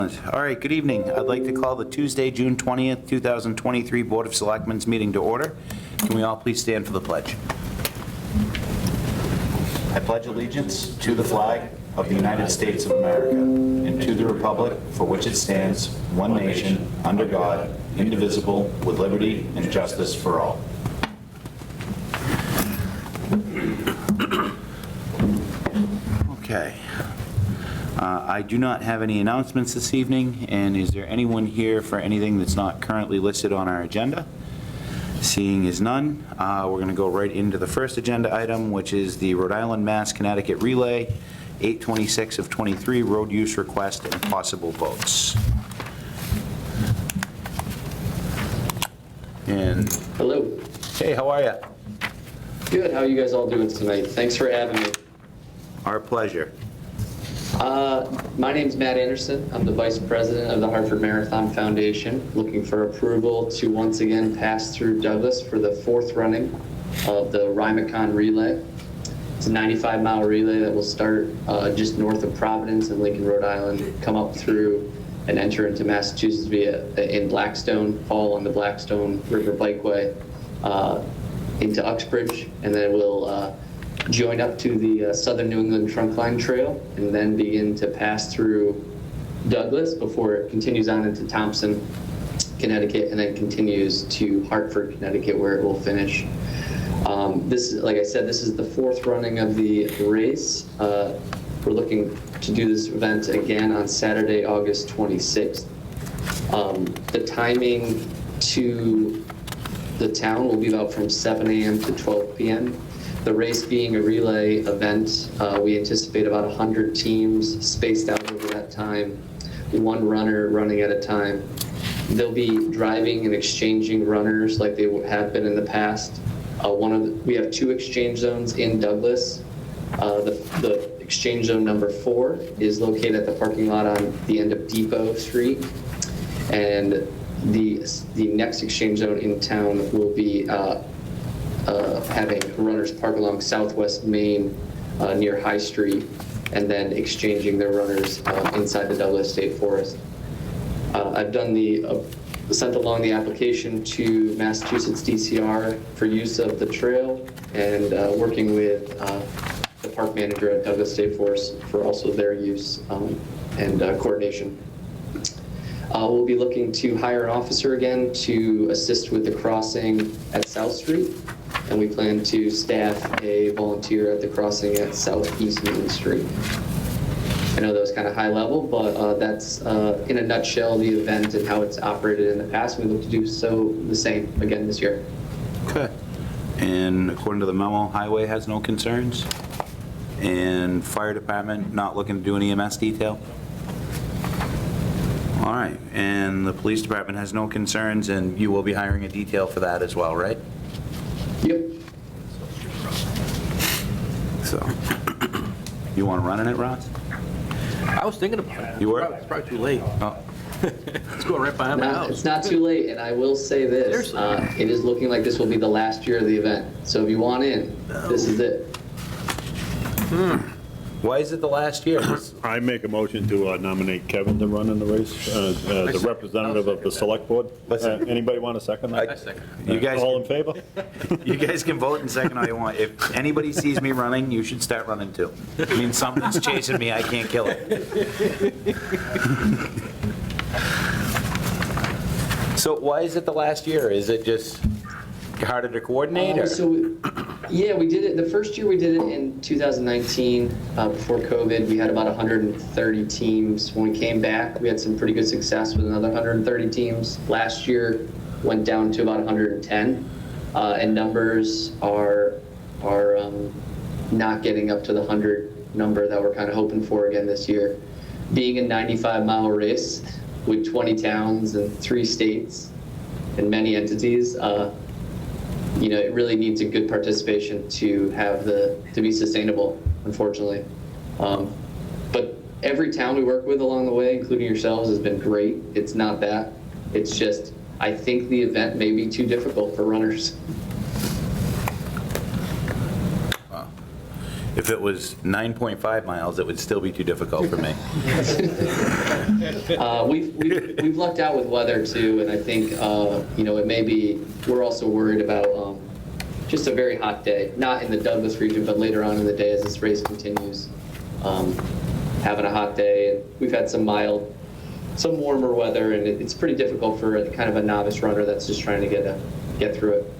All right, good evening. I'd like to call the Tuesday, June 20th, 2023 Board of Selectmen's meeting to order. Can we all please stand for the pledge? I pledge allegiance to the flag of the United States of America and to the republic for which it stands, one nation, under God, indivisible, with liberty and justice for all. Okay. I do not have any announcements this evening, and is there anyone here for anything that's not currently listed on our agenda? Seeing is none, we're going to go right into the first agenda item, which is the Rhode Island, Mass, Connecticut Relay, 8/26 of 23, road use request and possible votes. And Hello. hey, how are you? Good. How are you guys all doing tonight? Thanks for having me. Our pleasure. My name's Matt Anderson. I'm the Vice President of the Hartford Marathon Foundation, looking for approval to once again pass through Douglas for the fourth running of the Rymacon Relay. It's a 95-mile relay that will start just north of Providence in Lincoln, Rhode Island, come up through and enter into Massachusetts in Blackstone, fall on the Blackstone River Bikeway into Uxbridge, and then we'll join up to the Southern New England Trunkline Trail and then begin to pass through Douglas before it continues on into Thompson, Connecticut, and then continues to Hartford, Connecticut, where it will finish. This, like I said, this is the fourth running of the race. We're looking to do this event again on Saturday, August 26th. The timing to the town will be about from 7 a.m. to 12 p.m. The race being a relay event, we anticipate about 100 teams spaced out over that time, one runner running at a time. They'll be driving and exchanging runners like they have been in the past. We have two exchange zones in Douglas. The exchange zone number 4 is located at the parking lot on the end of Depot Street, and the next exchange zone in town will be having runners park along Southwest Main near High Street, and then exchanging their runners inside the Douglas State Forest. I've done sent along the application to Massachusetts DCR for use of the trail, and working with the park manager at Douglas State Forest for also their use and coordination. We'll be looking to hire an officer again to assist with the crossing at South Street, and we plan to staff a volunteer at the crossing at Southeast Main Street. I know that was kind of high level, but that's in a nutshell the event and how it's operated in the past. We look to do so the same again this year. Okay. And according to the memo, highway has no concerns? And fire department not looking to do an EMS detail? All right, and the police department has no concerns, and you will be hiring a detail for that as well, right? Yep. So, you want to run in it, Ross? I was thinking about it. You were? It's probably too late. Oh. It's going right behind my house. It's not too late, and I will say this. It is looking like this will be the last year of the event. So if you want in, this is it. Why is it the last year? I make a motion to nominate Kevin to run in the race, the representative of the select board. Anybody want a second? I second. You guys, All in favor? you guys can vote in second all you want. If anybody sees me running, you should start running too. I mean, something's chasing me, I can't kill it. So why is it the last year? Is it just harder to coordinate? Or? Yeah, we did it. The first year we did it in 2019, before COVID. We had about 130 teams. When we came back, we had some pretty good success with another 130 teams. Last year went down to about 110, and numbers are not getting up to the 100 number that we're kind of hoping for again this year. Being a 95-mile race with 20 towns and 3 states and many entities, it really needs a good participation to be sustainable, unfortunately. But every town we work with along the way, including yourselves, has been great. It's not that. It's just, I think the event may be too difficult for runners. If it was 9.5 miles, it would still be too difficult for me. We've lucked out with weather too, and I think, it may be, we're also worried about just a very hot day, not in the Douglas region, but later on in the day as this race continues, having a hot day. And we've had some warmer weather, and it's pretty difficult for kind of a novice runner that's just trying to get through it.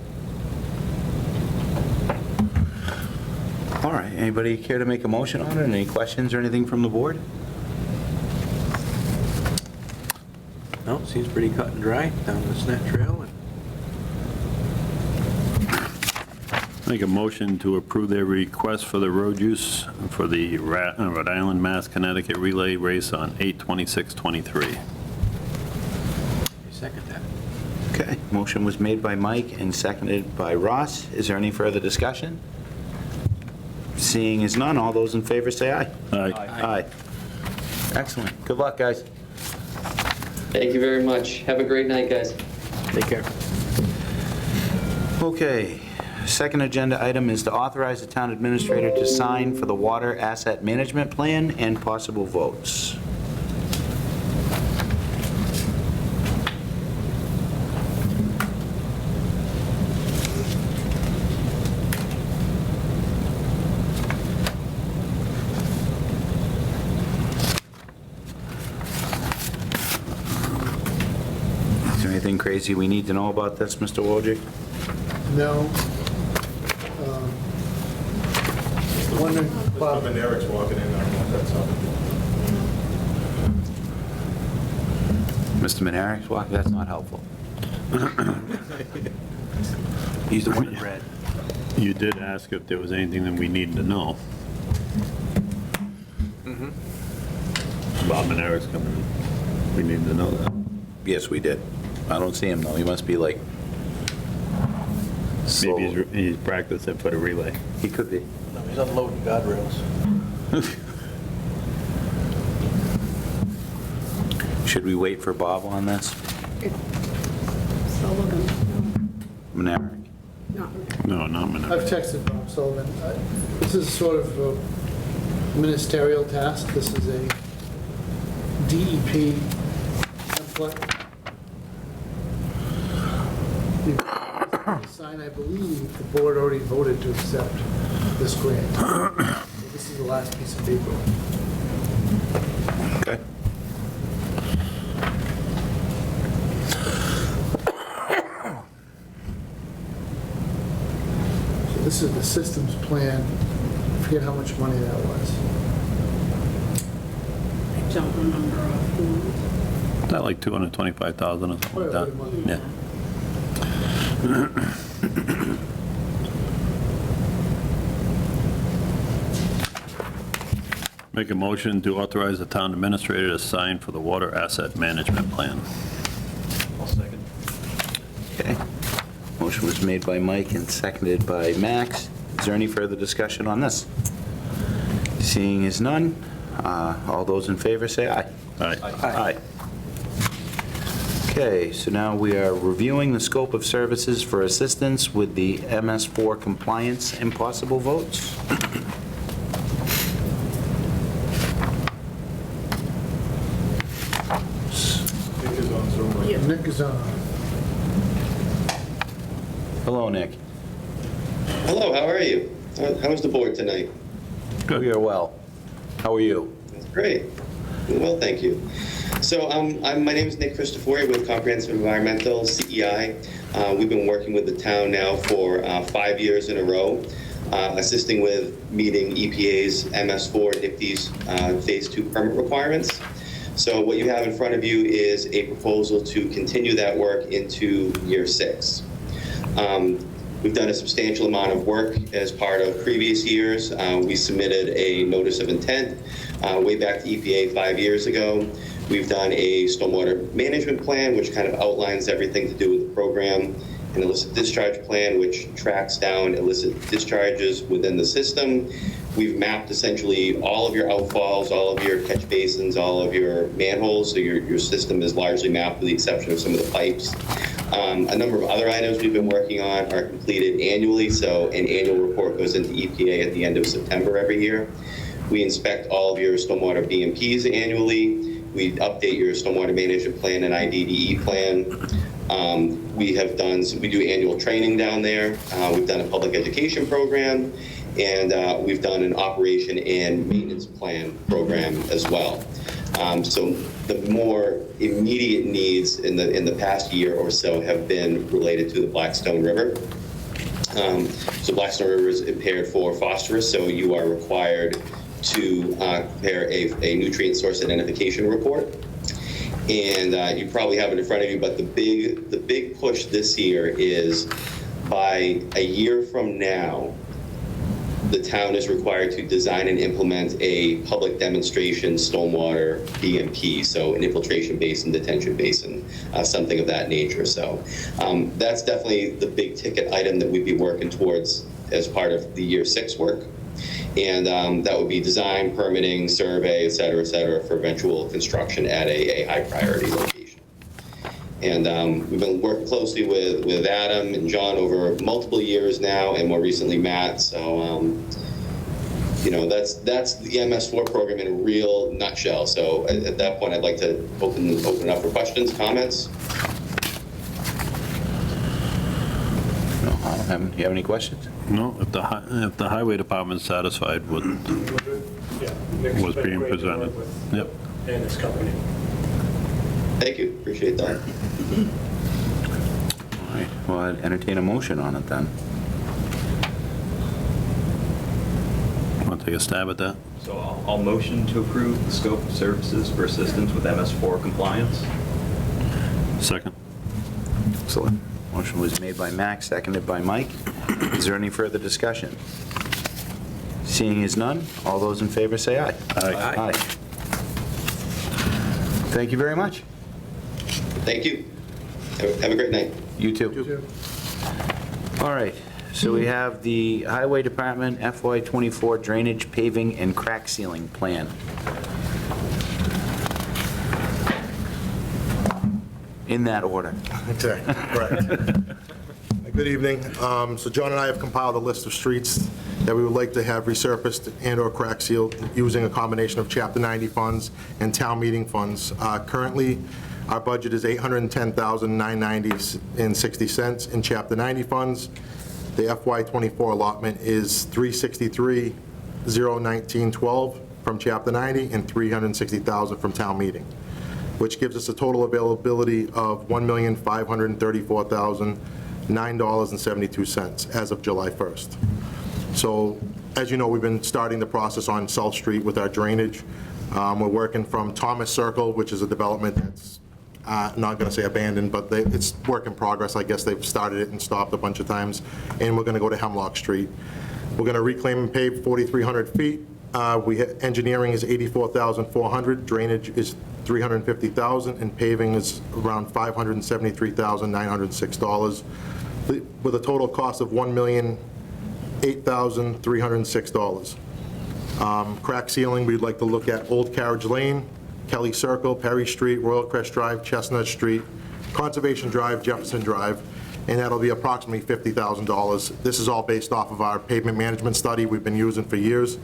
All right, anybody care to make a motion on it? Any questions or anything from the board? No, it seems pretty cut and dry down the Snett Trail. Make a motion to approve their request for the road use for the Rhode Island, Mass, Connecticut relay race on 8/26/23. Second that. Okay, motion was made by Mike and seconded by Ross. Is there any further discussion? Seeing as none, all those in favor say aye. Aye. Aye. Excellent. Good luck, guys. Thank you very much. Have a great night, guys. Take care. Okay, second agenda item is to authorize the town administrator to sign for the water asset management plan and possible votes. Is there anything crazy we need to know about this, Mr. Wojcik? No. Wondering, Bob, And Eric's walking in, I don't know if that's Mr. something. Manarek, well, that's not helpful. He's the one in red. You did ask if there was anything that we needed to know. Bob and Eric's coming in. We need to know that. Yes, we did. I don't see him, though. He must be like... Maybe he's practicing for the relay. He could be. No, he's unloading guardrails. Should we wait for Bob on this? Sullivan, Manarek? no, No, not I've Minerva. texted Bob Sullivan. This is sort of a ministerial task. This is a DEP template. The sign, I believe, the board already voted to accept this grant. So this is the last piece of paper. Okay. So this is the systems plan. I forget how much money that was. I don't remember offhand. Is that like 225,000 or something like that? Yeah. Make a motion to authorize the town administrator to sign for the water asset management plan. I'll second. Okay. Motion was made by Mike and seconded by Max. Is there any further discussion on this? Seeing as none, all those in favor say aye. Aye. Aye. Okay, so now we are reviewing the scope of services for assistance with the MS4 compliance and possible votes. Nick is on Zoom right now. Nick is on. Hello, Nick. Hello, how are you? How was the board tonight? We are well. How are you? That's great. Well, thank you. So my name is Nick Christofori with Comprehensive Environmental, CEI. We've been working with the town now for 5 years in a row, assisting with meeting EPA's MS4 NIPD's Phase 2 permit requirements. So what you have in front of you is a proposal to continue that work into year 6. We've done a substantial amount of work as part of previous years. We submitted a notice of intent way back to EPA 5 years ago. We've done a stormwater management plan, which kind of outlines everything to do with the program, an illicit discharge plan, which tracks down illicit discharges within the system. We've mapped essentially all of your outfalls, all of your catch basins, all of your manholes, so your system is largely mapped with the exception of some of the pipes. A number of other items we've been working on are completed annually, so an annual report goes into EPA at the end of September every year. We inspect all of your stormwater BMPs annually. We update your stormwater management plan and IDDE plan. We do annual training down there. We've done a public education program, and we've done an operation and maintenance plan program as well. So the more immediate needs in the past year or so have been related to the Blackstone River. So Blackstone River is impaired for phosphorus, so you are required to prepare a nutrient source identification report. And you probably have it in front of you, but the big push this year is by a year from now, the town is required to design and implement a public demonstration stormwater BMP, so an infiltration basin, detention basin, something of that nature. So that's definitely the big ticket item that we'd be working towards as part of the year 6 work. And that would be design, permitting, survey, et cetera, for eventual construction at a high priority location. And we've been working closely with Adam and John over multiple years now, and more recently Matt. So, that's the MS4 program in a real nutshell. So at that point, I'd like to open it up for questions, comments. No, I don't have, do you have any questions? No, if the highway department's satisfied with Yeah, Nick's what's been being great to work presented. with, Yep. and his company. Thank you, appreciate that. All right, well, I'd entertain a motion on it then. Want to take a stab at that? So I'll motion to approve the scope of services for assistance with MS4 compliance. Second? Excellent. Motion was made by Max, seconded by Mike. Is there any further discussion? Seeing as none, all those in favor say aye. Aye. Thank you very much. Thank you. Have a great night. You too. All right, so we have the Highway Department FY24 drainage, paving, and crack sealing plan. In that order. Okay, correct. Good evening. So John and I have compiled a list of streets that we would like to have resurfaced and/or crack sealed using a combination of Chapter 90 funds and town meeting funds. Currently, our budget is $810,990.60 in Chapter 90 funds. The FY24 allotment is $363,019.12 from Chapter 90 and $360,000 from town meeting, which gives us a total availability of $1,534,009.72 as of July 1st. So, as you know, we've been starting the process on South Street with our drainage. We're working from Thomas Circle, which is a development that's not going to say abandoned, but it's work in progress. I guess they've started it and stopped a bunch of times. And we're going to go to Hemlock Street. We're going to reclaim and pave 4,300 feet. Engineering is $84,400, drainage is $350,000, and paving is around $573,906, with a total cost of $1,008,306. Crack sealing, we'd like to look at Old Carriage Lane, Kelly Circle, Perry Street, Royal Crest Drive, Chestnut Street, Conservation Drive, Jefferson Drive, and that'll be approximately $50,000. This is all based off of our pavement management study we've been using for years,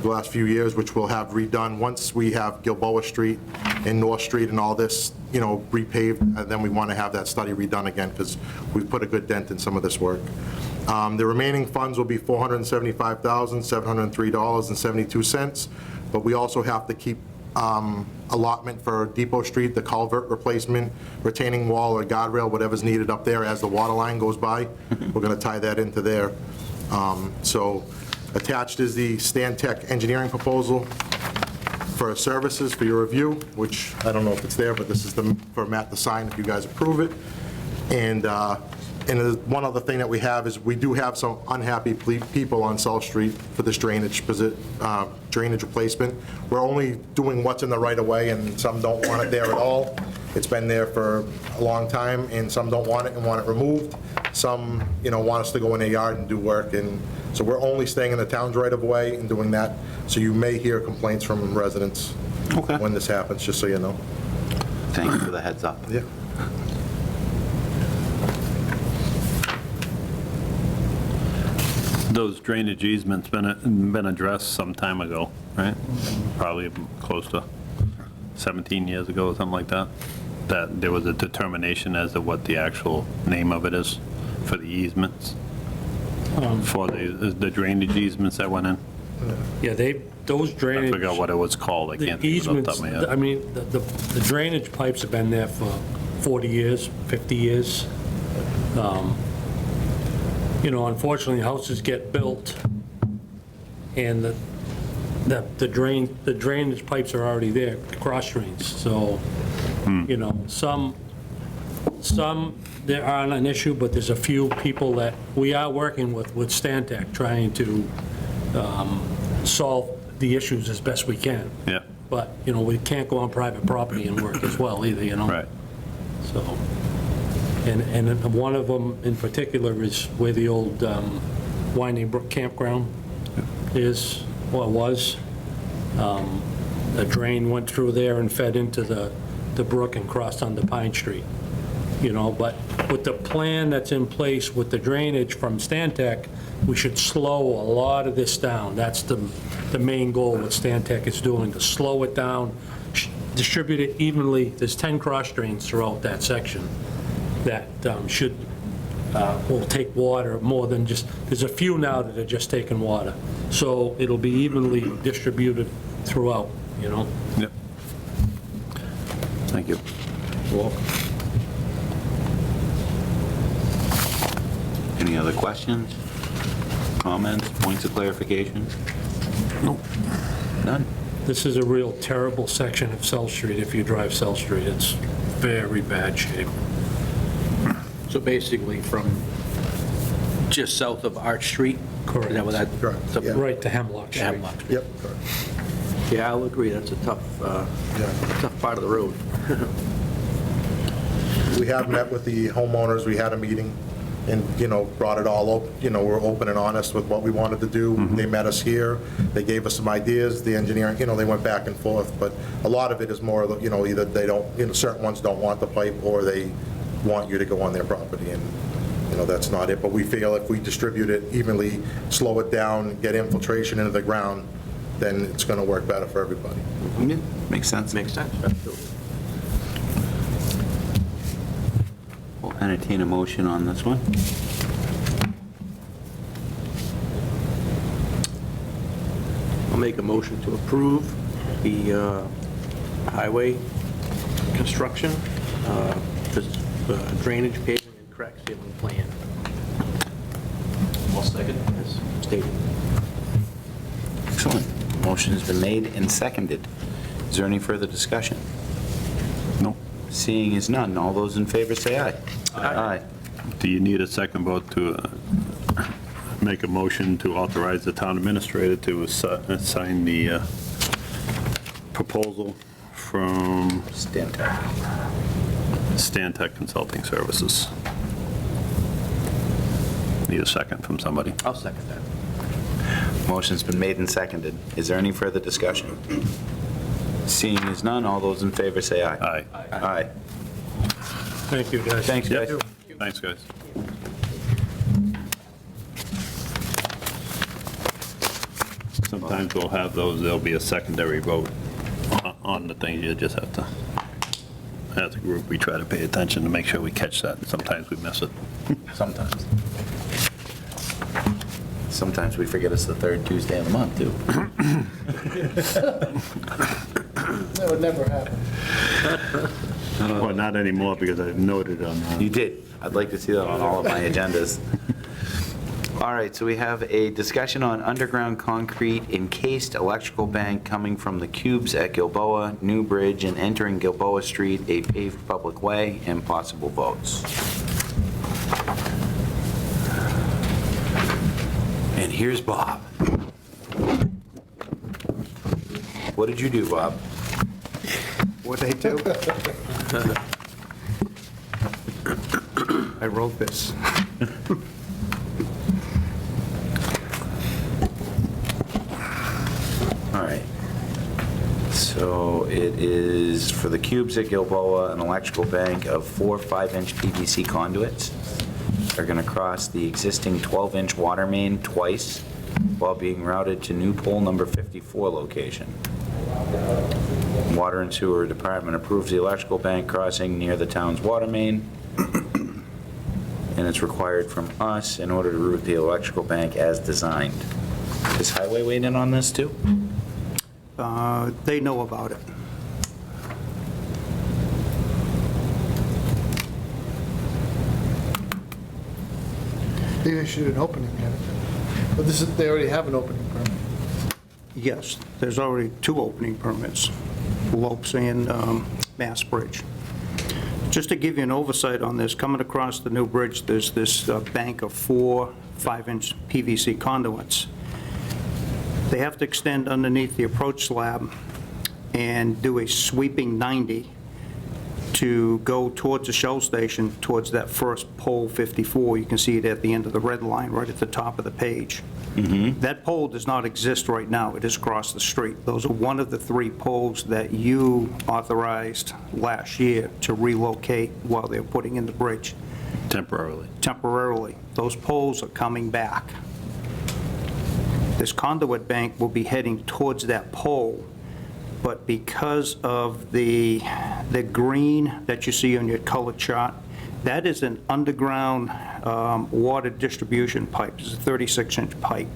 the last few years, which we'll have redone once we have Gilboa Street and North Street and all this, repaved, and then we want to have that study redone again because we've put a good dent in some of this work. The remaining funds will be $475,703.72, but we also have to keep allotment for Depot Street, the culvert replacement, retaining wall or guardrail, whatever's needed up there as the water line goes by. We're going to tie that into there. So attached is the Stan Tech engineering proposal for services for your review, which I don't know if it's there, but this is for Matt to sign if you guys approve it. And one other thing that we have is we do have some unhappy people on South Street for this drainage replacement. We're only doing what's in the right of way, and some don't want it there at all. It's been there for a long time, and some don't want it and want it removed. Some, want us to go in their yard and do work, and so we're only staying in the town's right of way and doing that. So you may hear complaints from residents Okay. when this happens, just so you know. Thank you for the heads up. Yeah. Those drainage easements been addressed some time ago, right? Probably close to 17 years ago or something like that, that there was a determination as to what the actual name of it is for the easements, for the drainage easements that went in. Yeah, those I drainage. forgot what it was called, I The can't think of it off easements, the top of my head. I mean, the drainage pipes have been there for 40 years, 50 years. Unfortunately, houses get built, and the drainage pipes are already there, cross drains, so, some there aren't an issue, but there's a few people that we are working with Stantec, trying to solve the issues as best we can. Yeah, But, we can't go on private property and work as well either, right. So, and one of them in particular is where the old Winding Brook Campground is, or was. A drain went through there and fed into the brook and crossed onto Pine Street. But with the plan that's in place with the drainage from Stantec, we should slow a lot of this down. That's the main goal what Stantec is doing, to slow it down, distribute it evenly. There's 10 cross drains throughout that section that will take water more than just, there's a few now that are just taking water. So it'll be evenly distributed throughout, Yep. Thank you. Any other questions, comments, points of clarification? Nope. None? This is a real terrible section of South Street. If you drive South Street, it's very bad shape. So basically from just south of Arch Street? Correct. Is that what that? Correct, yeah. Right to Hemlock Street. Hemlock Street. Yep, correct. Yeah, I'll agree, that's a tough part of the road. We have met with the homeowners, we had a meeting, and, brought it all up, we're open and honest with what we wanted to do. They met us here, they gave us some ideas, the engineering, they went back and forth, but a lot of it is more, either they don't, certain ones don't want the pipe, or they want you to go on their property, and, that's not it. But we feel if we distribute it evenly, slow it down, get infiltration into the ground, then it's going to work better for everybody. Yeah, makes sense. Makes sense, absolutely. We'll entertain a motion on this one. I'll make a motion to approve the highway construction, drainage, paving, and crack sealing plan, I'll second. as stated. Excellent. Motion's been made and seconded. Is there any further discussion? No. Seeing as none, all those in favor say aye. Aye. Do you need a second vote to make a motion to authorize the town administrator to sign the proposal from Stantec Consulting Services? Need a second from somebody? I'll second that. Motion's been made and seconded. Is there any further discussion? Seeing as none, all those in favor say aye. Aye. Aye. Thank you, guys. Thanks, guys. Thanks, guys. Sometimes we'll have those, there'll be a secondary vote on the things. You just have to, as a group, we try to pay attention to make sure we catch that. Sometimes we miss it. Sometimes. Sometimes we forget it's the third Tuesday of the month, too. That would never happen. Well, not anymore because I've noted on You did. I'd like to see that on all of my agendas. All right, so we have a discussion on underground concrete encased electrical bank coming from the cubes at Gilboa, New Bridge, and entering Gilboa Street, a paved public way, and possible votes. And here's Bob. What did you do, Bob? What'd I do? I wrote this. All right. So it is for the cubes at Gilboa, an electrical bank of 4 5-inch PVC conduits. They're going to cross the existing 12-inch water main twice while being routed to new pole number 54 location. Water and Sewer Department approves the electrical bank crossing near the town's water main, and it's required from us in order to route the electrical bank as designed. Is Highway weighed in on this too? They know about it. They issued an opening permit. But this is, they already have an opening permit. Yes, there's already 2 opening permits, Lopes and Mass Bridge. Just to give you an oversight on this, coming across the new bridge, there's this bank of 4 5-inch PVC conduits. They have to extend underneath the approach slab and do a sweeping 90 to go towards the Shell station, towards that first pole 54. You can see it at the end of the red line, right at the top of the page. That pole does not exist right now. It is across the street. Those are one of the 3 poles that you authorized last year to relocate while they were putting in the bridge. Temporarily. Those poles are coming back. This conduit bank will be heading towards that pole, but because of the green that you see on your color chart, that is an underground water distribution pipe. It's a 36-inch pipe.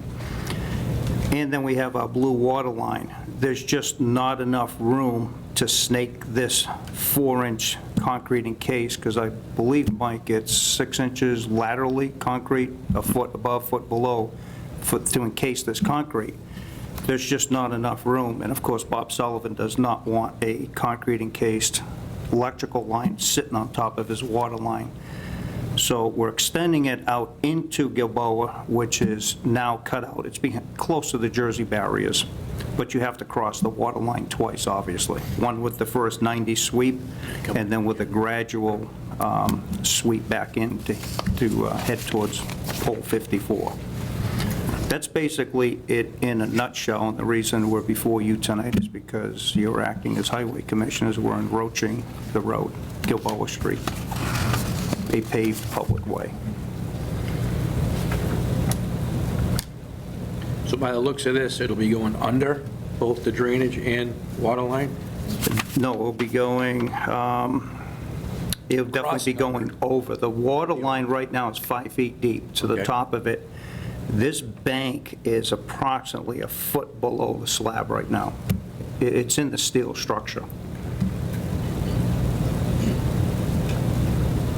And then we have our blue water line. There's just not enough room to snake this 4-inch concrete encase, because I believe, Mike, it's 6 inches laterally concrete, a foot above, foot below, to encase this concrete. There's just not enough room. And of course, Bob Sullivan does not want a concrete encased electrical line sitting on top of his water line. So we're extending it out into Gilboa, which is now cut out. It's close to the Jersey barriers, but you have to cross the water line twice, obviously. One with the first 90 sweep, and then with a gradual sweep back in to head towards pole 54. That's basically it in a nutshell, and the reason we're before you tonight is because you're acting as highway commissioners. We're encroaching the road, Gilboa Street, a paved public way. So by the looks of this, it'll be going under both the drainage and water line? No, we'll be going, it'll definitely be going over. The water line right now is 5 feet deep to the Okay. top of it. This bank is approximately a foot below the slab right now. It's in the steel structure.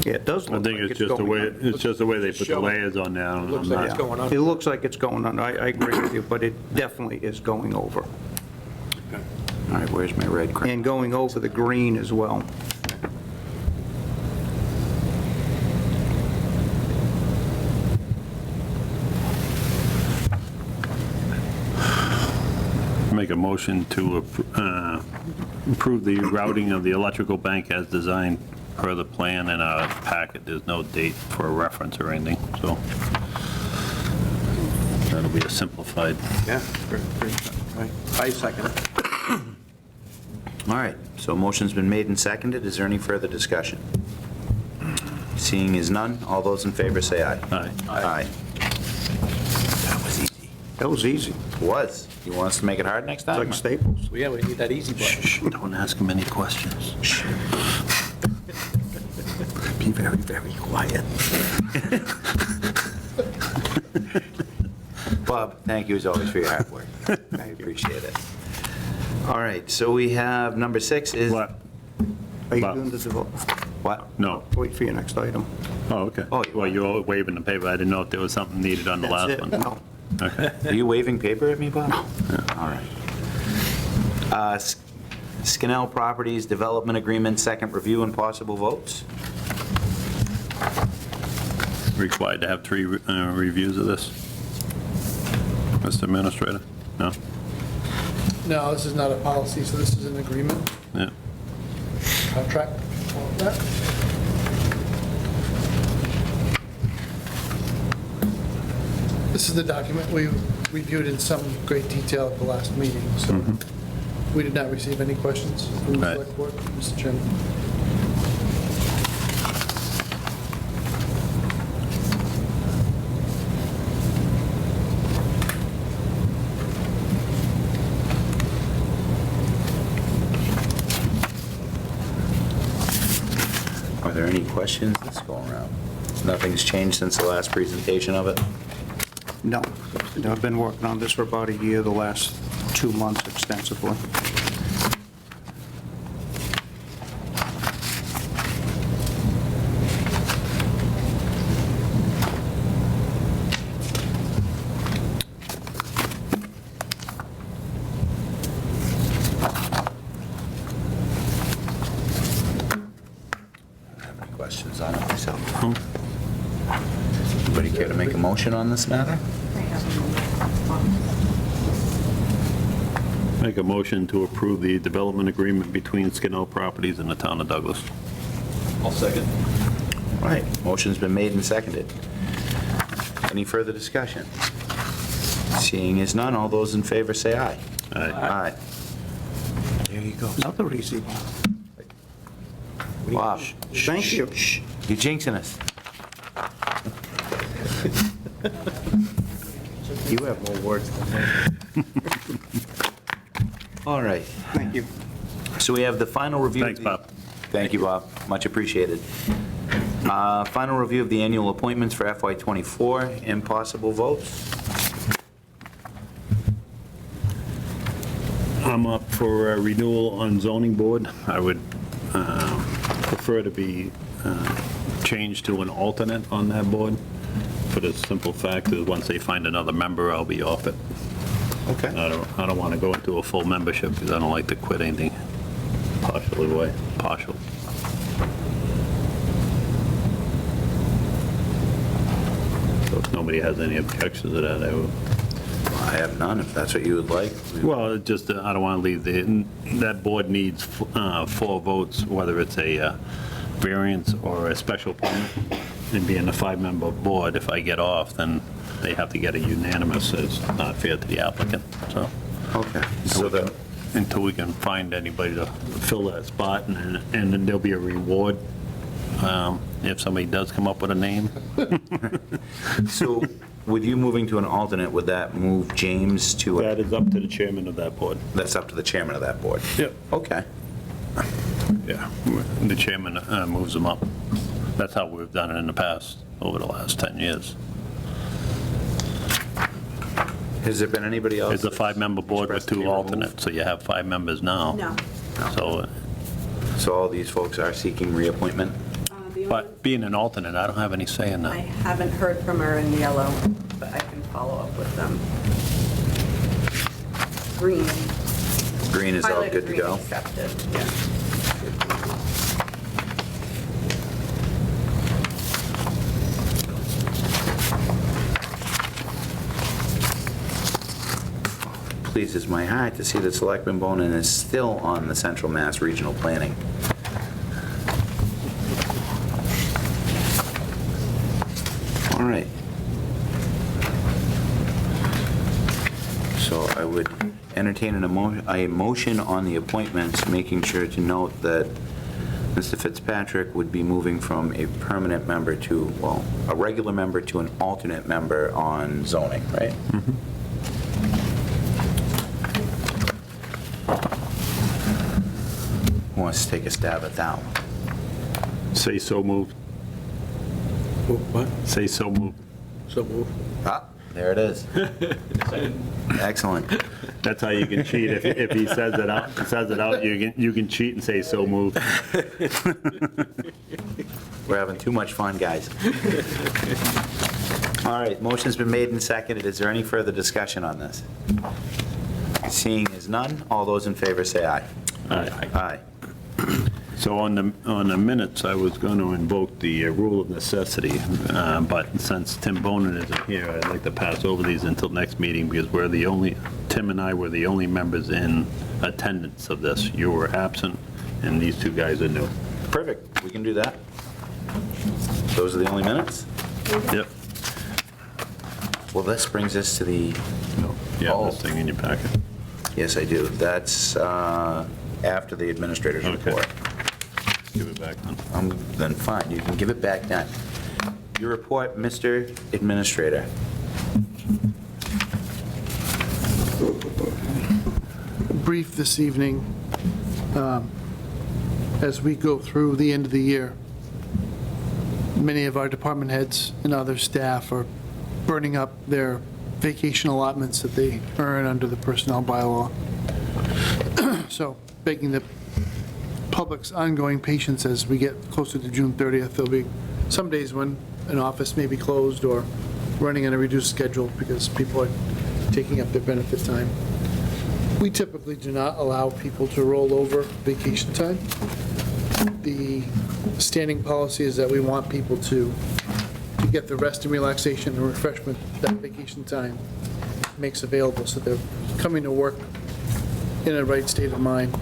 Yeah, it does I look like think it's it's just the going way, under. it's just the way they put the layers on there. I'm Looks like not- it's going under. It looks like it's going under. I agree with you, but it definitely is going over. All right, where's my red crayon? And going over the green as well. Make a motion to approve the routing of the electrical bank as designed per the plan in our packet. There's no date for a reference or anything, so that'll be a simplified. Yeah, right. I second it. All right, so a motion's been made and seconded. Is there any further discussion? Seeing is none, all those in favor say aye. Aye. Aye. That was easy. That was easy. It was. You want us to make it hard next It's time? like Staples. Yeah, we need that easy button. Don't ask him any questions. Be very, very quiet. Bob, thank you as always for your hard work. I appreciate it. All right, so we have number 6 is... What? Are you Bob. doing the develop? What? No. Wait for your next item. Oh, okay. Oh, Well, you're waving the paper. I didn't know if there was something needed on the That's last it. one. No. Okay. Are you waving paper at me, Bob? No. All right. Scannell Properties Development Agreement, second review and possible votes. Required to have 3 reviews of this? Mr. Administrator? No? No, this is not a policy, so this is an agreement, Yeah. contract, all of that. This is the document we reviewed in some great detail at the last meeting, so we did not receive any questions from the Right. select board, Mr. Chairman. Are there any questions this go around? Nothing's changed since the last presentation of it? No, I've been working on this for about a year, the last 2 months extensively. Any questions on it myself? Anybody care to make a motion on this matter? Make a motion to approve the development agreement between Skinell Properties and the town of Douglas. I'll second. All right, motion's been made and seconded. Any further discussion? Seeing as none, all those in favor say aye. Aye. Aye. There you go. Another easy one. Bob. Thank you. Shh, you're jinxing us. You have more words than me. All right, Thank you. so we have the final review. Thanks, Bob. Thank you, Bob. Much appreciated. Final review of the annual appointments for FY '24 and possible votes. I'm up for a renewal on zoning board. I would prefer to be changed to an alternate on that board, for the simple fact that once they find another member, I'll be off it. Okay. I don't want to go into a full membership because I don't like to quit anything partial. So if nobody has any objections to that, I will. I have none, if that's what you would like. Well, it just, I don't want to leave that board needs 4 votes, whether it's a variance or a special permit. And being a 5-member board, if I get off, then they have to get a unanimous. It's not fair to the applicant, so. Okay, so the, Until we can find anybody to fill that spot, and then there'll be a reward if somebody does come up with a name. so with you moving to an alternate, would that move James to, That is up to the chairman of that board. that's up to the chairman of that board? Yep. Okay. Yeah, the chairman moves them up. That's how we've done it in the past, over the last 10 years. Has there been anybody else? It's a 5-member board with expressed to 2 be removed? alternates, so you have 5 members now. No. So, So all these folks are seeking reappointment? The only- but being an alternate, I don't have any say in I that. haven't heard from her in yellow, but I can follow up with them. Green. Green is all Highlighted good to green go? accepted, yeah. Pleases my heart to see that Selectman Bonin is still on the Central Mass Regional Planning. All right. So I would entertain a motion on the appointments, making sure to note that Mr. Fitzpatrick would be moving from a permanent member to, well, a regular member to an alternate member on zoning, right? Who wants to take a stab at that one? Say so moved. What? Say so moved. So moved. Ah, there it is. Excellent. That's how you can cheat. If he says it out, you can cheat and say so moved. We're having too much fun, guys. All right, motion's been made and seconded. Is there any further discussion on this? Seeing as none, all those in favor say aye. Aye. Aye. So on the minutes, I was going to invoke the rule of necessity, but since Tim Bonin isn't here, I'd like to pass over these until next meeting because Tim and I were the only members in attendance of this. You were absent, and these 2 guys are new. Perfect, we can do that. Those are the only minutes? Yep. Well, this brings us to the, Yeah, Oh. this thing in your packet. yes, I do. That's after the administrator's Okay. report. Give it back then. Then fine, you can give it back then. Your report, Mr. Administrator. Brief this evening, as we go through the end of the year. Many of our department heads and other staff are burning up their vacation allotments that they earn under the personnel bylaw. So begging the public's ongoing patience as we get closer to June 30th. There'll be some days when an office may be closed or running on a reduced schedule because people are taking up their benefit time. We typically do not allow people to roll over vacation time. The standing policy is that we want people to get the rest and relaxation and refreshment that vacation time makes available, so they're coming to work in a right state of mind.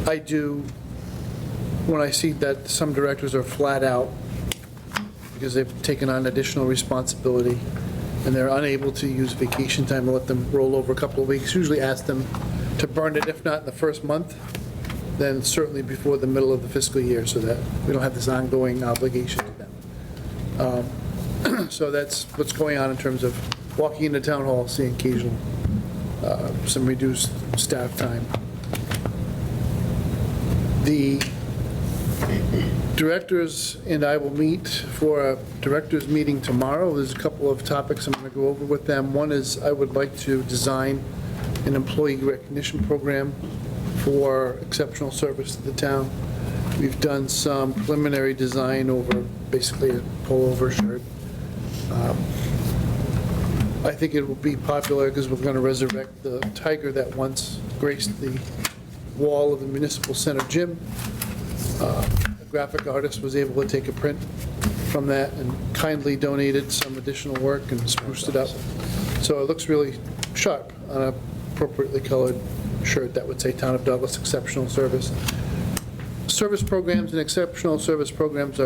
I do, when I see that some directors are flat out because they've taken on additional responsibility and they're unable to use vacation time and let them roll over a couple of weeks, usually ask them to burn it, if not in the first month, then certainly before the middle of the fiscal year, so that we don't have this ongoing obligation to them. So that's what's going on in terms of walking into town hall, seeing occasional, some reduced staff time. The directors and I will meet for a directors meeting tomorrow. There's a couple of topics I'm going to go over with them. One is I would like to design an employee recognition program for exceptional service to the town. We've done some preliminary design over basically a pullover shirt. I think it will be popular because we're going to resurrect the tiger that once graced the wall of the municipal center gym. A graphic artist was able to take a print from that and kindly donated some additional work and spruced it up. So it looks really sharp on an appropriately colored shirt that would say Town of Douglas Exceptional Service. Service programs and exceptional service programs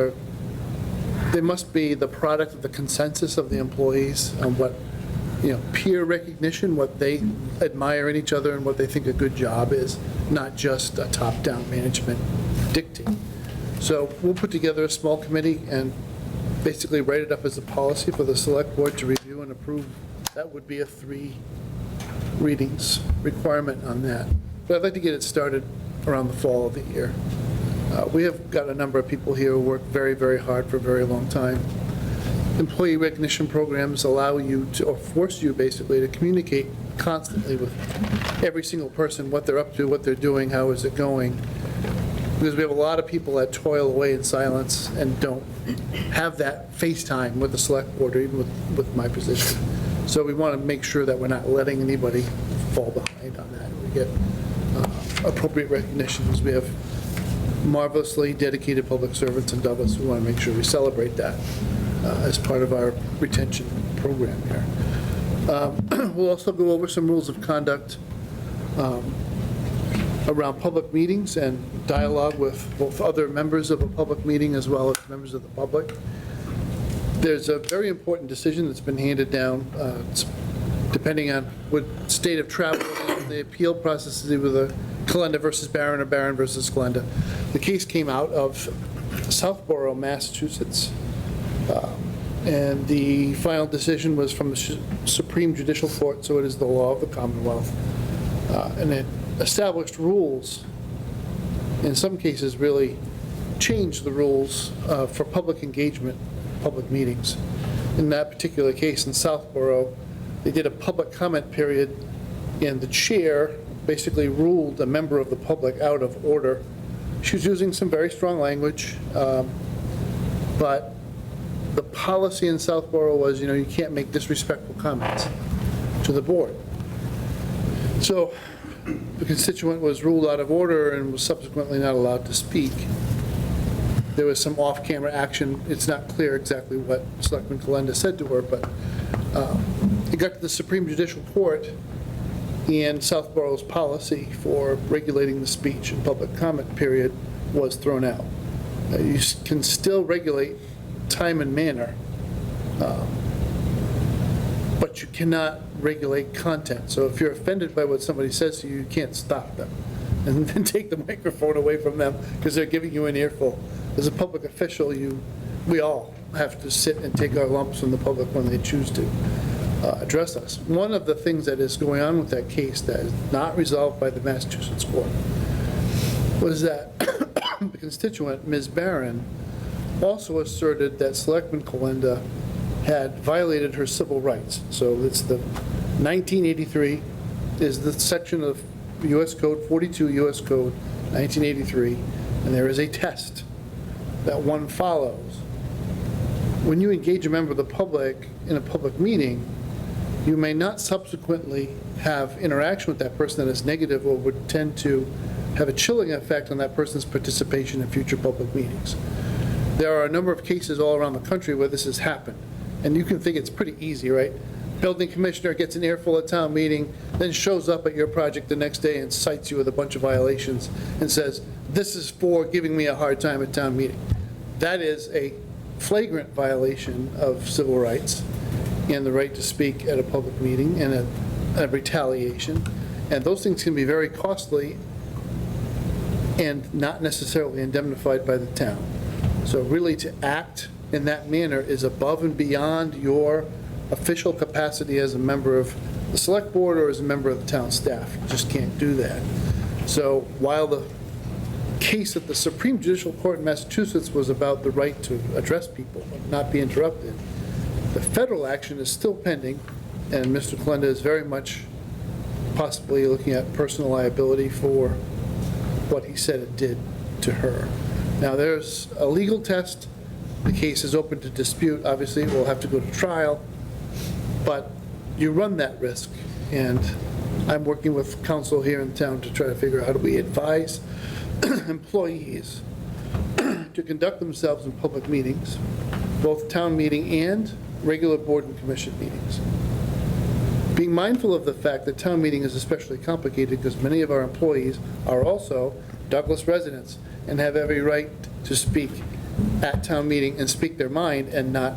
they must be the product of the consensus of the employees on what, peer recognition, what they admire in each other and what they think a good job is, not just a top-down management dictate. So we'll put together a small committee and basically write it up as a policy for the select board to review and approve. That would be a 3 readings requirement on that. But I'd like to get it started around the fall of the year. We have got a number of people here who work very, very hard for a very long time. Employee recognition programs allow you to, or force you basically, to communicate constantly with every single person, what they're up to, what they're doing, how is it going. Because we have a lot of people that toil away in silence and don't have that FaceTime with the select board or even with my position. So we want to make sure that we're not letting anybody fall behind on that. We get appropriate recognitions. We have marvelously dedicated public servants in Douglas. We want to make sure we celebrate that as part of our retention program here. We'll also go over some rules of conduct around public meetings and dialogue with both other members of a public meeting as well as members of the public. There's a very important decision that's been handed down, depending on what state of travel the appeal process is, either Kalenda versus Barron or Barron versus Kalenda. The case came out of Southborough, Massachusetts, and the final decision was from the Supreme Judicial Court, so it is the law of the Commonwealth. And it established rules, in some cases really changed the rules for public engagement, public meetings. In that particular case in Southborough, they did a public comment period, and the chair basically ruled a member of the public out of order. She was using some very strong language, but the policy in Southborough was, you can't make disrespectful comments to the board. So the constituent was ruled out of order and was subsequently not allowed to speak. There was some off-camera action. It's not clear exactly what Selectman Kalenda said to her, but it got to the Supreme Judicial Court, and Southborough's policy for regulating the speech and public comment period was thrown out. You can still regulate time and manner, But you cannot regulate content. So if you're offended by what somebody says to you, you can't stop them and then take the microphone away from them because they're giving you an earful. As a public official, we all have to sit and take our lumps from the public when they choose to address us. One of the things that is going on with that case that is not resolved by the Massachusetts court was that the constituent, Ms. Barron, also asserted that Selectman Kalenda had violated her civil rights. So it's the 1983 is the section of U.S. Code 42, U.S. Code 1983, and there is a test that one follows. When you engage a member of the public in a public meeting, you may not subsequently have interaction with that person that is negative or would tend to have a chilling effect on that person's participation in future public meetings. There are a number of cases all around the country where this has happened, and you can think it's pretty easy, right? Building commissioner gets an earful at town meeting, then shows up at your project the next day and cites you with a bunch of violations and says, this is for giving me a hard time at town meeting. That is a flagrant violation of civil rights and the right to speak at a public meeting and a retaliation. And those things can be very costly and not necessarily indemnified by the town. So really to act in that manner is above and beyond your official capacity as a member of the select board or as a member of the town staff. You just can't do that. So while the case at the Supreme Judicial Court in Massachusetts was about the right to address people and not be interrupted, the federal action is still pending, and Mr. Kalenda is very much possibly looking at personal liability for what he said it did to her. Now, there's a legal test. The case is open to dispute. Obviously, it will have to go to trial, but you run that risk, and I'm working with counsel here in town to try to figure out how do we advise employees to conduct themselves in public meetings, both town meeting and regular board and commission meetings. Being mindful of the fact that town meeting is especially complicated because many of our employees are also Douglas residents and have every right to speak at town meeting and speak their mind and not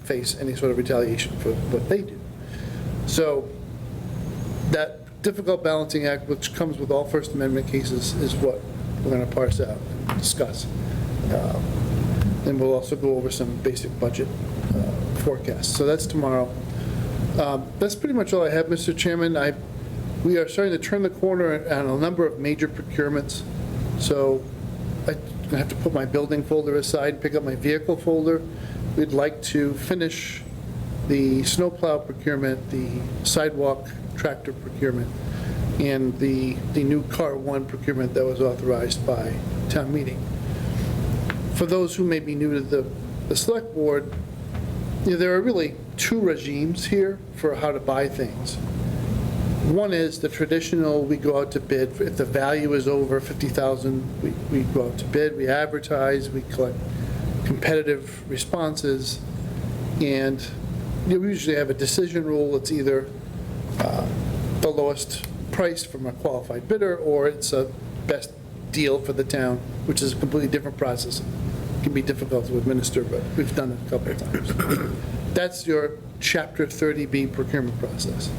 face any sort of retaliation for what they do. So that difficult balancing act, which comes with all First Amendment cases, is what we're going to parse out and discuss. And we'll also go over some basic budget forecasts. So that's tomorrow. That's pretty much all I have, Mr. Chairman. We are starting to turn the corner on a number of major procurements. So I'm going to have to put my building folder aside, pick up my vehicle folder. We'd like to finish the snowplow procurement, the sidewalk tractor procurement, and the new Car 1 procurement that was authorized by town meeting. For those who may be new to the select board, there are really two regimes here for how to buy things. One is the traditional, we go out to bid. If the value is over $50,000, we go out to bid, we advertise, we collect competitive responses, and we usually have a decision rule. It's either the lowest price from a qualified bidder, or it's a best deal for the town, which is a completely different process. It can be difficult to administer, but we've done it a couple of times. That's your Chapter 30B procurement process.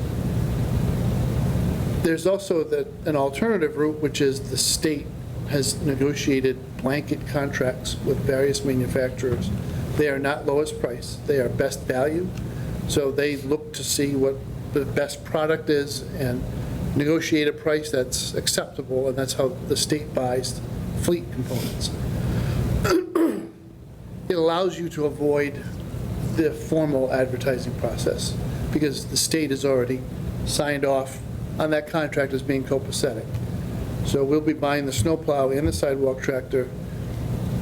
There's also an alternative route, which is the state has negotiated blanket contracts with various manufacturers. They are not lowest price, they are best value. So they look to see what the best product is and negotiate a price that's acceptable, and that's how the state buys fleet components. It allows you to avoid the formal advertising process because the state has already signed off on that contract as being copacetic. So we'll be buying the snowplow and the sidewalk tractor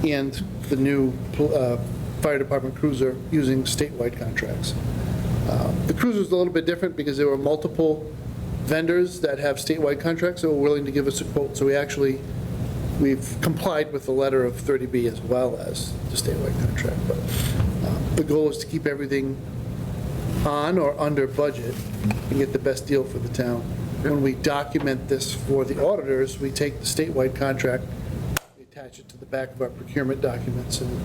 and the new fire department cruiser using statewide contracts. The cruiser's a little bit different because there were multiple vendors that have statewide contracts that were willing to give us a quote. So we've complied with the letter of 30B as well as the statewide contract. But the goal is to keep everything on or under budget and get the best deal for the town. When we document this for the auditors, we take the statewide contract, we attach it to the back of our procurement documents, and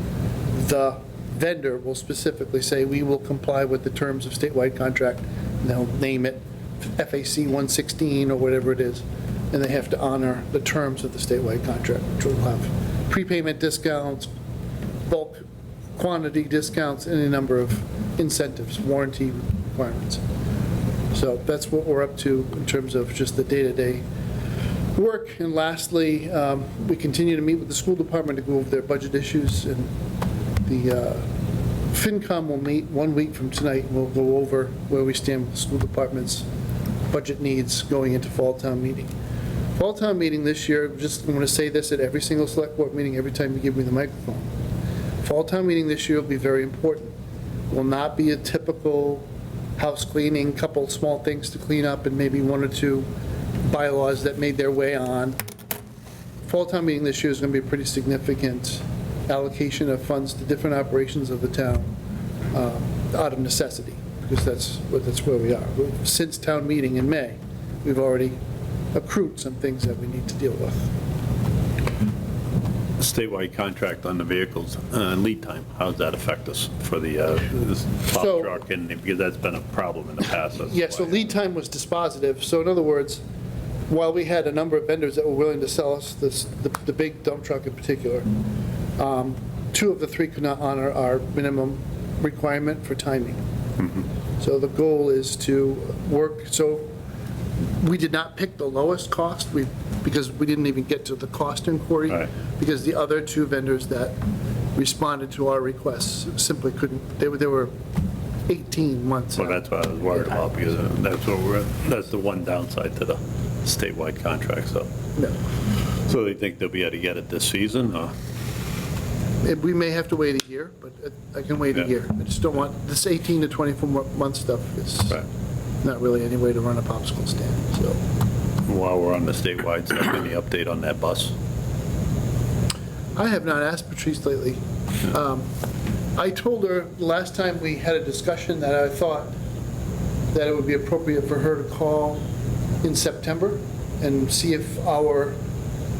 the vendor will specifically say, we will comply with the terms of statewide contract, and they'll name it FAC 116 or whatever it is, and they have to honor the terms of the statewide contract, which will have prepayment discounts, bulk quantity discounts, any number of incentives, warranty requirements. So that's what we're up to in terms of just the day-to-day work. And lastly, we continue to meet with the school department to go over their budget issues, and the FinCom will meet 1 week from tonight, and we'll go over where we stand with the school department's budget needs going into fall town meeting. Fall town meeting this year, I'm going to say this at every single select board meeting every time you give me the microphone. Fall town meeting this year will be very important. It will not be a typical house cleaning, couple small things to clean up, and maybe 1 or 2 bylaws that made their way on. Fall town meeting this year is going to be a pretty significant allocation of funds to different operations of the town out of necessity, because that's where we are. Since town meeting in May, we've already accrued some things that we need to deal with. Statewide contract on the vehicles, lead time, how does that affect us for the this plow So- truck? And because that's been a problem in the past. that's Yeah, so why- lead time was dispositive. So in other words, while we had a number of vendors that were willing to sell us the big dump truck in particular, 2 of the 3 could not honor our minimum requirement for timing. So the goal is to work, so we did not pick the lowest cost, because we didn't even get to the cost inquiry, Right. because the other 2 vendors that responded to our requests simply couldn't, they were 18 months Well, out. that's what I was worried about, because that's the one downside to the statewide contract, so. No. So they think they'll be able to get it this season, or? We may have to wait a year, but I can wait a Yeah. year. I just don't want, this 18 to 24 month stuff is Right. not really any way to run a popsicle stand, so. While we're on the statewide stuff, any update on that bus? I have not asked Patrice lately. I told her last time we had a discussion that I thought that it would be appropriate for her to call in September and see if our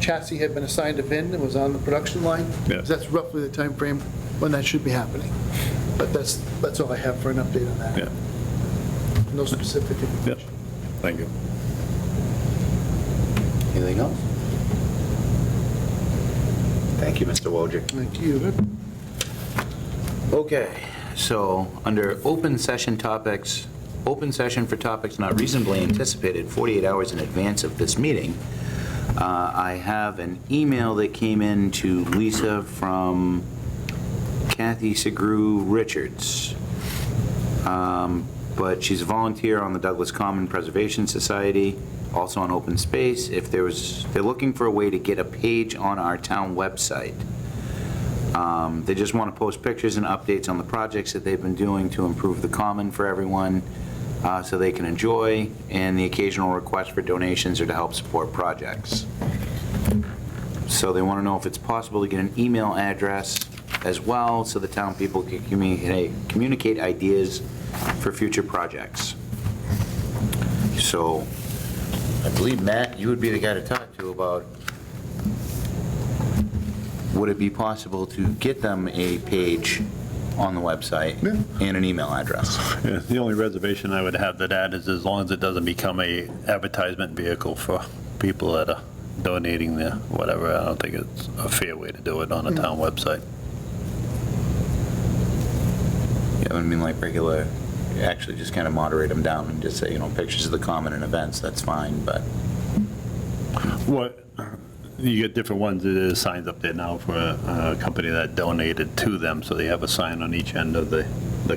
chassis had been assigned to VIN and was on the production line. Yeah. That's roughly the time frame when that should be happening. But that's all I have for an update on that. Yeah, No specific yeah, information. thank you. Anything else? Thank you, Mr. Wojcik. Thank you. Okay, so under open session topics, open session for topics not reasonably anticipated 48 hours in advance of this meeting, I have an email that came in to Lisa from Kathy Segru Richards. But she's a volunteer on the Douglas Common Preservation Society, also on open space. They're looking for a way to get a page on our town website. They just want to post pictures and updates on the projects that they've been doing to improve the common for everyone, so they can enjoy, and the occasional request for donations or to help support projects. So they want to know if it's possible to get an email address as well, so the town people can communicate ideas for future projects. So I believe, Matt, you would be the guy to talk to about, would it be possible to get them a page on the website and an email address? Yeah, the only reservation I would have to that is as long as it doesn't become a advertisement vehicle for people that are donating their whatever, I don't think it's a fair way to do it on a town website. Yeah, I mean, like regular, actually just kind of moderate them down and just say, pictures of the common and events, that's fine, but What, you get different ones, there's signs up there now for a company that donated to them, so they have a sign on each end of the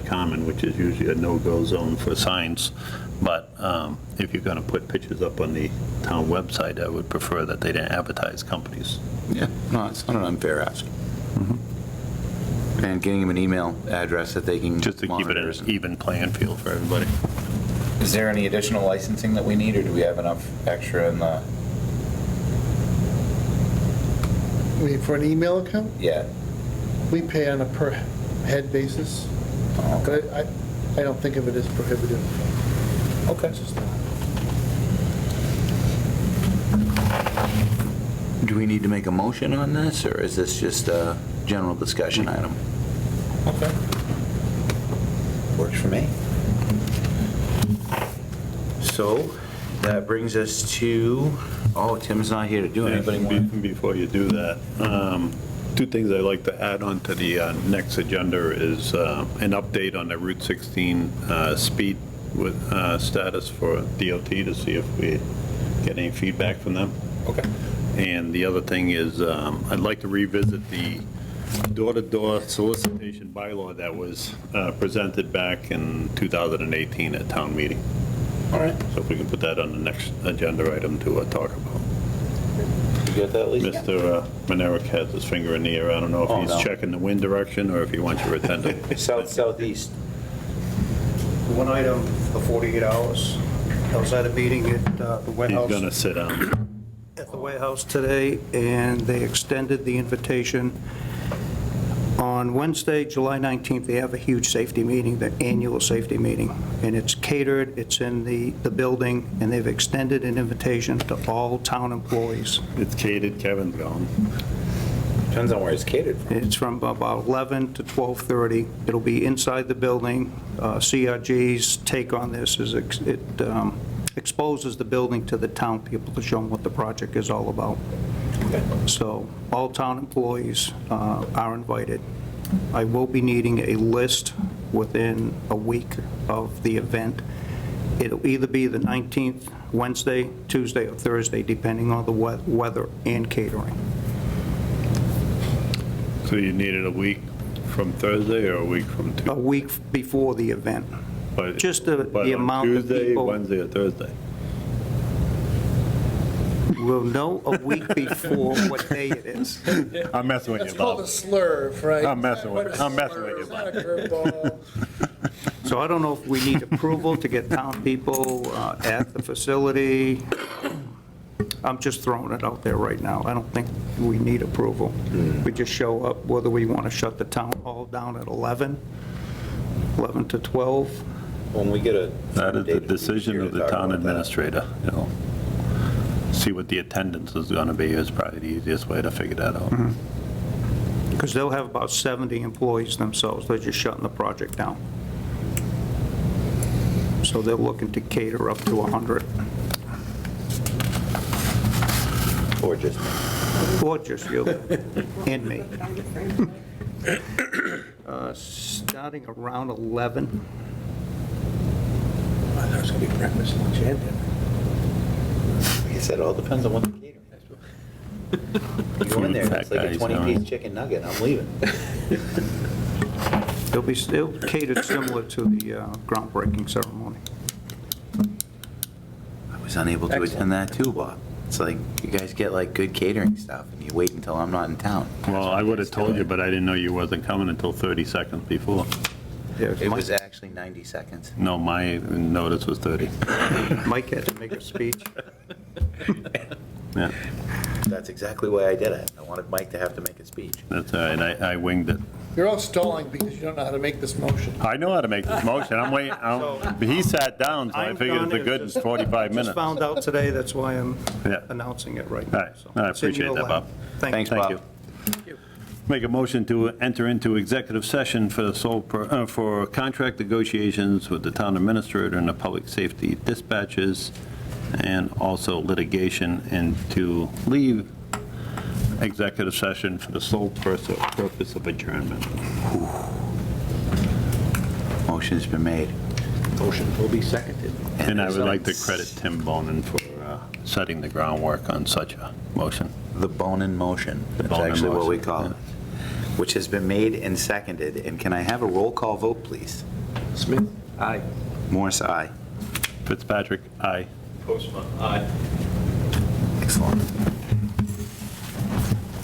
common, which is usually a no-go zone for signs. But if you're gonna put pictures up on the town website, I would prefer that they didn't advertise companies. yeah, no, it's not an unfair ask. And getting them an email address that they can Just to keep it monitor. an even playing field for everybody. Is there any additional licensing that we need, or do we have enough extra in the, I mean, for an email account, yeah? we pay on a per head basis, Oh, okay. but I don't think of it as prohibitive. Okay. It's just not. Do we need to make a motion on this, or is this just a general discussion item? Okay. Works for me. So that brings us to, oh, Tim's not here to do anybody more. Before you do that, two things I'd like to add on to the next agenda is an update on the Route 16 speed with status for DOT to see if we get any feedback from them. Okay. And the other thing is, I'd like to revisit the door-to-door solicitation bylaw that was presented back in 2018 at town meeting. All right. So if we can put that on the next agenda item to talk about. You got that, Lisa? Mr. Manerick has his finger in the air. I don't know Oh, if no. he's checking the wind direction or if he wants your attention. Southeast. One item for 48 hours. I was at a meeting at the He's warehouse. going to sit down. At the warehouse today, and they extended the invitation. On Wednesday, July 19th, they have a huge safety meeting, the annual safety meeting, and it's catered, it's in the building, and they've extended an invitation to all town employees. It's catered, Kevin's gone. Depends on where it's catered from. It's from about 11 to 12:30. It'll be inside the building. CRG's take on this is it exposes the building to the town people to show them what the project is all about. So all town employees are invited. I will be needing a list within a week of the event. It'll either be the 19th, Wednesday, Tuesday, or Thursday, depending on the weather and catering. So you needed a week from Thursday or a week from A Tuesday? week before the event. Just the amount of Tuesday, people. Wednesday, or Thursday? We'll know a week before what day it is. I'm messing with That's you, called a Bob. slurve, right? I'm messing with you. I'm messing with you, It's not a Bob. curveball. So I don't know if we need approval to get town people at the facility. I'm just throwing it out there right now. I don't think we need approval. We just show up, whether we want to shut the town hall down at 11 to 12. When we get a. That is the date, decision we're of the here to talk town about that. administrator, you know. See what the attendance is going to be is probably the easiest way to figure that out. Because they'll have about 70 employees themselves. They're just shutting the project down. So they're looking to cater up to 100. Or just me. Or just you and me. Starting around 11. There's going to be breakfast, lunch, and dinner. Like I said, it all depends on what the catering is. You go in there, it's like a Guys, 20-piece chicken nugget, I'm leaving. They'll cater similar to the groundbreaking ceremony. I was unable to attend that too, Bob. It's like, you guys get like good catering stuff, and you wait until I'm not in town. Well, I would have told you, but I didn't know you wasn't coming until 30 seconds before. It was actually 90 seconds. No, my notice was 30. Mike had to make a speech. Yeah, That's exactly why I did it. I wanted Mike to have to make a speech. that's all right. I winged it. You're all stalling because you don't know how to make this motion. I know how to make this motion. I'm waiting. He sat down, so I I'm figured it's a done. good It's just- 45 minutes. Just found out today, that's why I'm Yeah. announcing it right All now. right, So I it's in appreciate your that, lap. Bob. Thank Thanks, you. Bob. Thank you. Make a motion to enter into executive session for the for contract negotiations with the town administrator and the public safety dispatches, and also litigation, and to leave executive session for the sole purpose of adjournment. Motion's been made. Motion will be seconded. And I would like to there's credit Tim Bonin for setting the groundwork on such a motion. The Bonin motion. That's Bonin actually what we motion, call yeah. it. Which has been made and seconded. And can I have a roll call vote, please? Smith? Aye. Morris, aye. Fitzpatrick, aye. Postma, aye. Excellent.